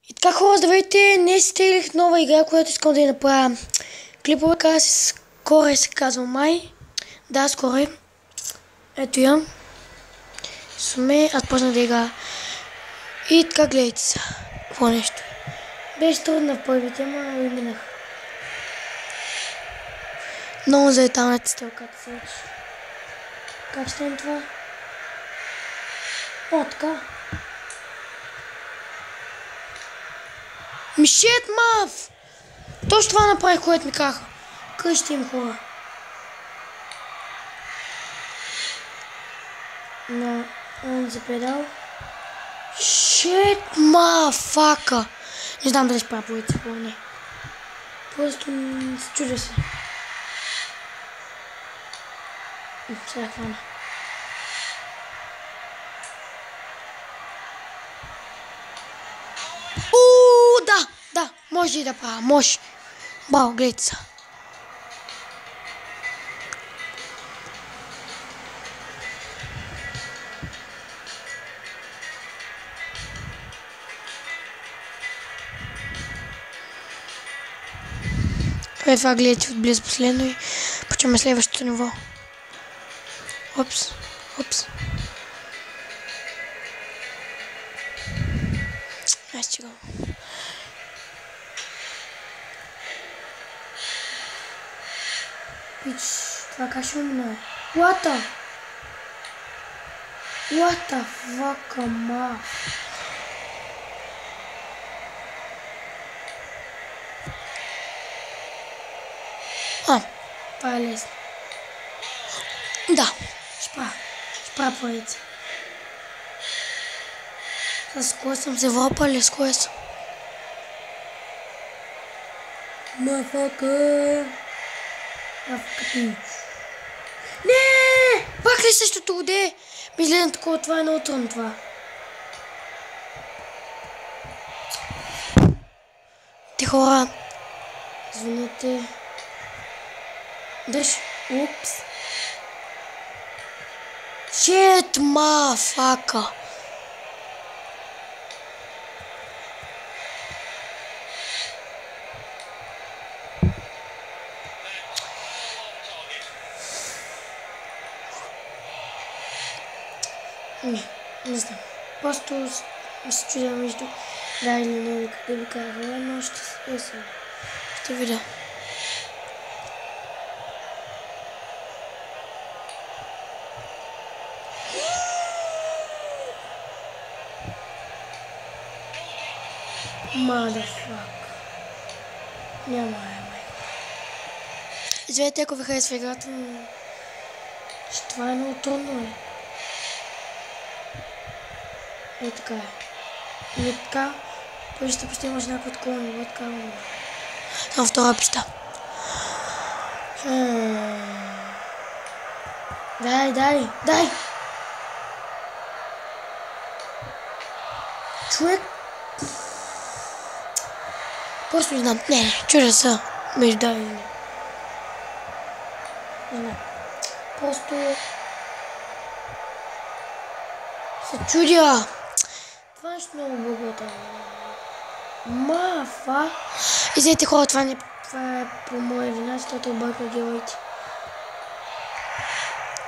И така хора, здравейте, днес стеглих нова игра, която искам да я направя клипове, скоро се казва май. Да, скоро е. Ето я. Суме, аз почнах да игра. И така гледайте са. Какво нещо. Беше трудно в първите, ама и минах. Много заеталната стрелката се учи. Как ще е това? О, така. Мишет мав! Точно това направих, което ми казаха. Къщи им хора. На онзи педал. Шет мафака! Не знам дали ще правя полица, не. Просто се чудя се. Сега хвана. Да, може и да правя, може. Бао, гледайте са. Това гледайте отблизо последно и почваме следващото ниво. Опс. Аз стигам. Пич, това как ще умна? What the fuck, ама? Това е лесно. Да, ще правя полица. С кой съм се врапал или с кой съм? Мафака. Не! Пак ли същото уде? Ми гледам такова, това е много трудно това. Те хора, извините. Дръж. Упс. Шет мафака. Не знам. Просто се чудя между да или не, как да ви кажа, но ще видя. Motherfuck. Няма Извинете, ако ви харесва играта, но това е много трудно. Ей така е. И така, той ще почти имаш някакво такова ниво, така много. Само втора писта. Дай! Човек. Просто не знам. Не, чудя са. Между да и не. Не знам. Просто се чудя. Това е много благодаря. Мафа. Извинете хора, това е по моя вина, защото обърках героите.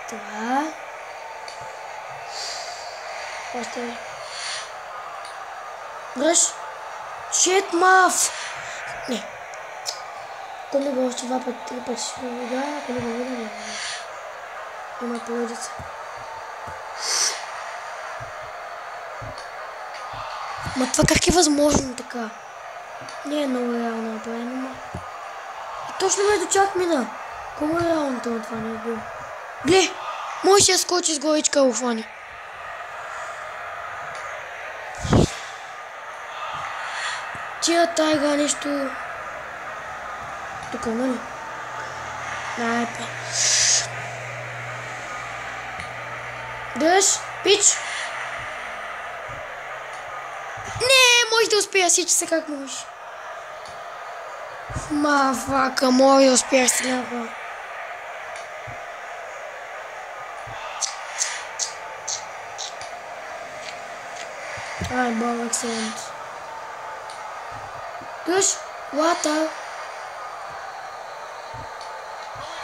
Това. Още. Дръж. Шет маф. Не. Ако не го още 2 пъти, 3 пъти ще го видя, ако не го видя, не. Има поредица. Ма това как е възможно така? Не е много реално направено, ма. И точно ме до чак мина. Кому е реално това не е било? Гле! Може да скочи с горичка в фони. Тия тайга нещо... Тук, нали? Найпа. Дръж, пич! Не, може да успея, сича се как може. Мафака, може да успея с това. Ай, бог, excellent. Гледаш? What the...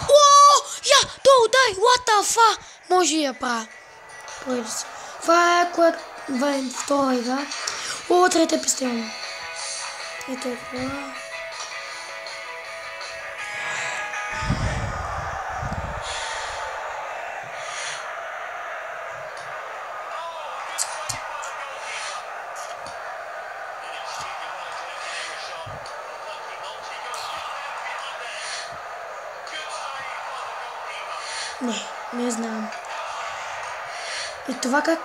Ооо! Я! Долу, дай! What the fuck? Може и я правя. Това е втора игра. О, трета пристигна. Ето е това. Не знам. И това как...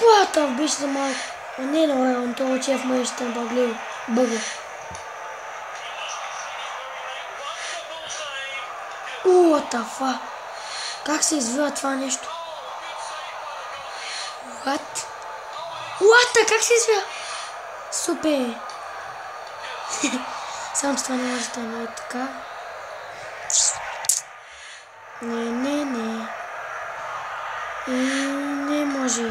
What беше за малко. Не на това, че в мъжите на бъга. What the fuck? Как се извива това нещо? What? What? Как се извива? Супер! Само с това не може да стане така. Не. Не може.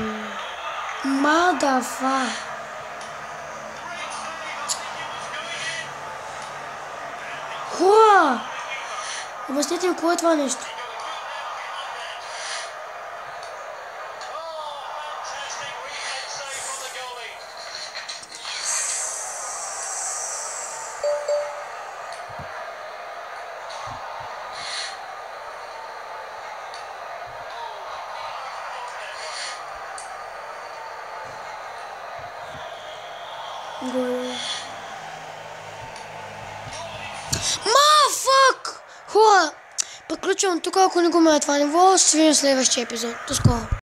Мадафа! Хора! Обясните ми, кое е това нещо? Фак! Хора, приключвам тук, ако не го ме това ниво, ще видим следващия епизод. До скоро!